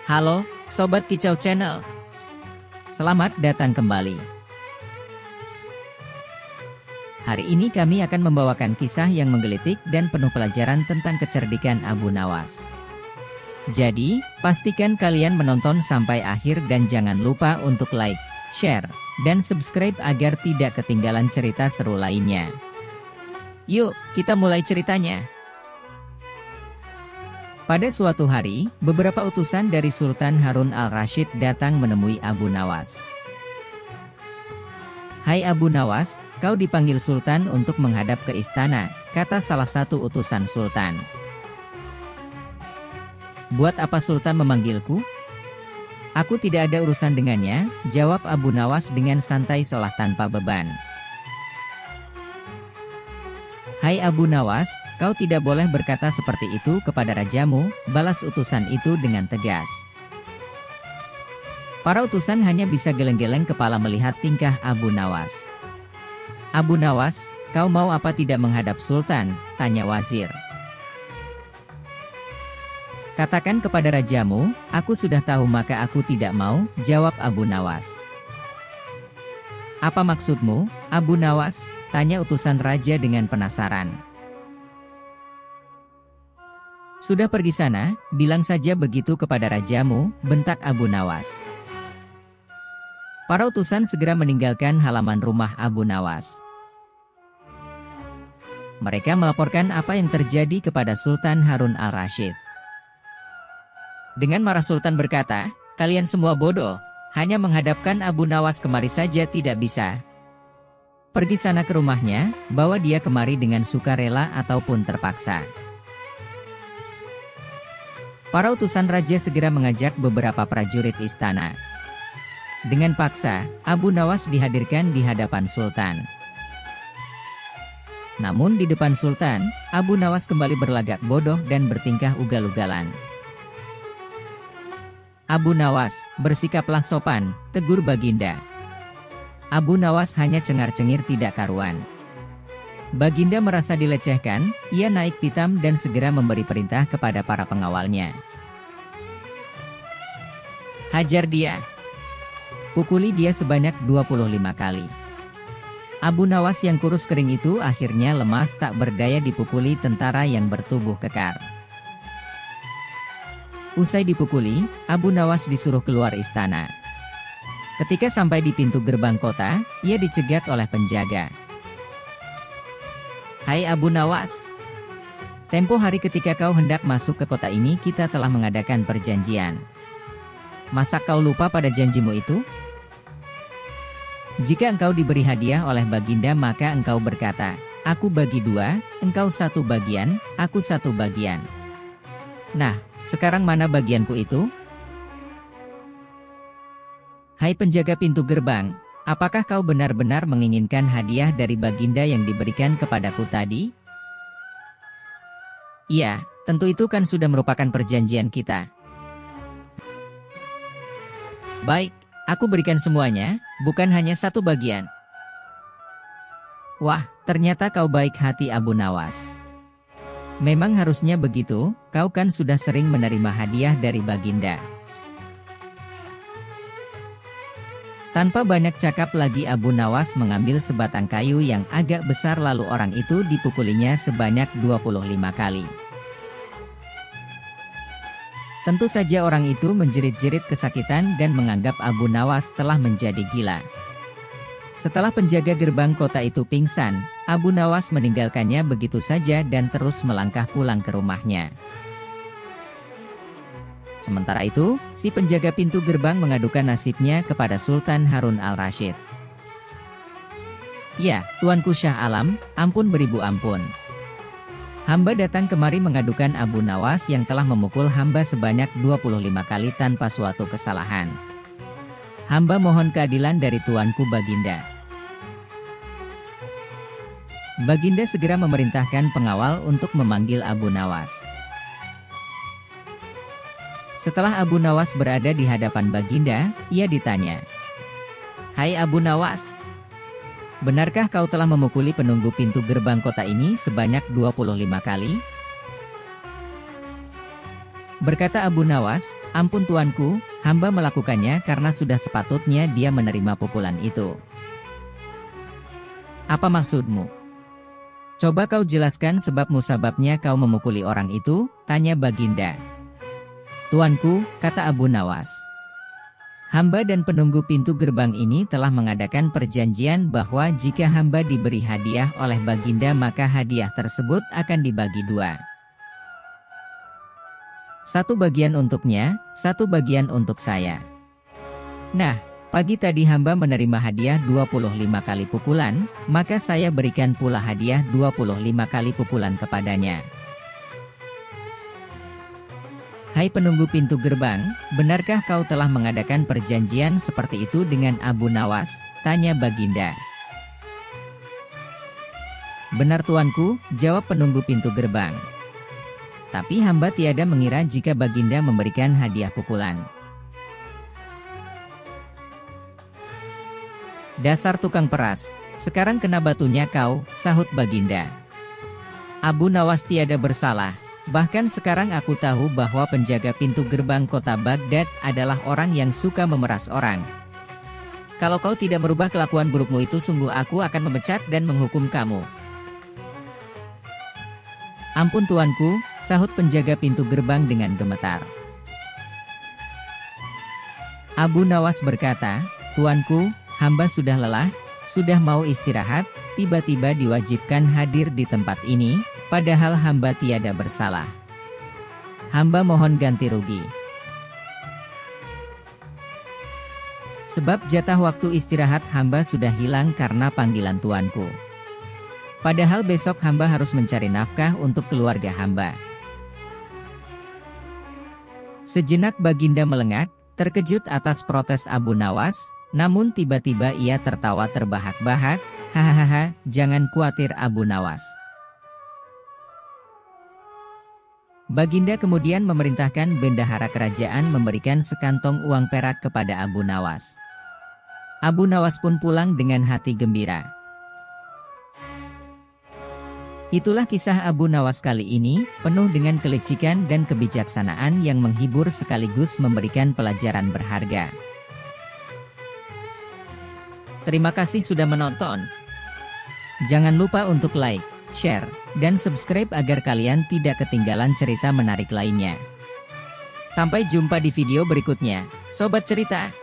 Halo, Sobat Kicau Channel. Selamat datang kembali. Hari ini kami akan membawakan kisah yang menggelitik dan penuh pelajaran tentang kecerdikan Abu Nawas. Jadi, pastikan kalian menonton sampai akhir dan jangan lupa untuk like, share, dan subscribe agar tidak ketinggalan cerita seru lainnya. Yuk, kita mulai ceritanya. Pada suatu hari, beberapa utusan dari Sultan Harun al-Rashid datang menemui Abu Nawas. "Hai Abu Nawas, kau dipanggil Sultan untuk menghadap ke istana," kata salah satu utusan Sultan. "Buat apa Sultan memanggilku?" "Aku tidak ada urusan dengannya," jawab Abu Nawas dengan santai seolah tanpa beban. "Hai Abu Nawas, kau tidak boleh berkata seperti itu kepada rajamu," balas utusan itu dengan tegas. Para utusan hanya bisa geleng-geleng kepala melihat tingkah Abu Nawas. "Abu Nawas, kau mau apa tidak menghadap Sultan?" tanya wazir. "Katakan kepada rajamu, aku sudah tahu maka aku tidak mau," jawab Abu Nawas. "Apa maksudmu, Abu Nawas?" tanya utusan raja dengan penasaran. "Sudah pergi sana, bilang saja begitu kepada rajamu," bentak Abu Nawas. Para utusan segera meninggalkan halaman rumah Abu Nawas. Mereka melaporkan apa yang terjadi kepada Sultan Harun al-Rashid. Dengan marah Sultan berkata, "Kalian semua bodoh, hanya menghadapkan Abu Nawas kemari saja tidak bisa. Pergi sana ke rumahnya, bawa dia kemari dengan sukarela ataupun terpaksa." Para utusan raja segera mengajak beberapa prajurit istana. Dengan paksa, Abu Nawas dihadirkan di hadapan Sultan. Namun di depan Sultan, Abu Nawas kembali berlagak bodoh dan bertingkah ugal-ugalan. "Abu Nawas, bersikaplah sopan," tegur Baginda. Abu Nawas hanya cengar-cengir tidak karuan. Baginda merasa dilecehkan, ia naik pitam dan segera memberi perintah kepada para pengawalnya. "Hajar dia. Pukuli dia sebanyak 25 kali." Abu Nawas yang kurus kering itu akhirnya lemas tak berdaya dipukuli tentara yang bertubuh kekar. Usai dipukuli, Abu Nawas disuruh keluar istana. Ketika sampai di pintu gerbang kota, ia dicegat oleh penjaga. "Hai Abu Nawas, tempo hari ketika kau hendak masuk ke kota ini kita telah mengadakan perjanjian. Masa kau lupa pada janjimu itu? Jika engkau diberi hadiah oleh Baginda maka engkau berkata, 'Aku bagi 2, engkau 1 bagian, aku 1 bagian.' Nah, sekarang mana bagianku itu?" "Hai penjaga pintu gerbang, apakah kau benar-benar menginginkan hadiah dari Baginda yang diberikan kepadaku tadi?" "Iya, tentu itu kan sudah merupakan perjanjian kita." "Baik, aku berikan semuanya, bukan hanya 1 bagian." "Wah, ternyata kau baik hati Abu Nawas. Memang harusnya begitu, kau kan sudah sering menerima hadiah dari Baginda." Tanpa banyak cakap lagi Abu Nawas mengambil sebatang kayu yang agak besar lalu orang itu dipukulinya sebanyak 25 kali. Tentu saja orang itu menjerit-jerit kesakitan dan menganggap Abu Nawas telah menjadi gila. Setelah penjaga gerbang kota itu pingsan, Abu Nawas meninggalkannya begitu saja dan terus melangkah pulang ke rumahnya. Sementara itu, si penjaga pintu gerbang mengadukan nasibnya kepada Sultan Harun al-Rashid. "Ya, Tuanku Syah Alam, ampun beribu ampun. Hamba datang kemari mengadukan Abu Nawas yang telah memukul hamba sebanyak 25 kali tanpa suatu kesalahan. Hamba mohon keadilan dari Tuanku Baginda." Baginda segera memerintahkan pengawal untuk memanggil Abu Nawas. Setelah Abu Nawas berada di hadapan Baginda, ia ditanya, "Hai Abu Nawas, benarkah kau telah memukuli penunggu pintu gerbang kota ini sebanyak 25 kali?" Berkata Abu Nawas, "Ampun tuanku, hamba melakukannya karena sudah sepatutnya dia menerima pukulan itu." "Apa maksudmu? Coba kau jelaskan sebab musababnya kau memukuli orang itu," tanya Baginda. "Tuanku," kata Abu Nawas, "hamba dan penunggu pintu gerbang ini telah mengadakan perjanjian bahwa jika hamba diberi hadiah oleh Baginda maka hadiah tersebut akan dibagi dua. Satu bagian untuknya, satu bagian untuk saya. Nah, pagi tadi hamba menerima hadiah 25 kali pukulan, maka saya berikan pula hadiah 25 kali pukulan kepadanya." "Hai penunggu pintu gerbang, benarkah kau telah mengadakan perjanjian seperti itu dengan Abu Nawas?" tanya Baginda. "Benar tuanku," jawab penunggu pintu gerbang. "Tapi hamba tiada mengira jika Baginda memberikan hadiah pukulan." "Dasar tukang peras, sekarang kena batunya kau," sahut Baginda. "Abu Nawas tiada bersalah. Bahkan sekarang aku tahu bahwa penjaga pintu gerbang kota Baghdad adalah orang yang suka memeras orang. Kalau kau tidak merubah kelakuan burukmu itu, sungguh aku akan memecat dan menghukum kamu." "Ampun tuanku," sahut penjaga pintu gerbang dengan gemetar. Abu Nawas berkata, "Tuanku, hamba sudah lelah, sudah mau istirahat, tiba-tiba diwajibkan hadir di tempat ini, padahal hamba tiada bersalah. Hamba mohon ganti rugi. Sebab jatah waktu istirahat hamba sudah hilang karena panggilan tuanku. Padahal besok hamba harus mencari nafkah untuk keluarga hamba." Sejenak Baginda melengak, terkejut atas protes Abu Nawas, namun tiba-tiba ia tertawa terbahak-bahak, "Hahaha, jangan khawatir Abu Nawas." Baginda kemudian memerintahkan bendahara kerajaan memberikan sekantong uang perak kepada Abu Nawas. Abu Nawas pun pulang dengan hati gembira. Itulah kisah Abu Nawas kali ini, penuh dengan kelicikan dan kebijaksanaan yang menghibur sekaligus memberikan pelajaran berharga. Terima kasih sudah menonton. Jangan lupa untuk like, share, dan subscribe agar kalian tidak ketinggalan cerita menarik lainnya. Sampai jumpa di video berikutnya, Sobat Cerita.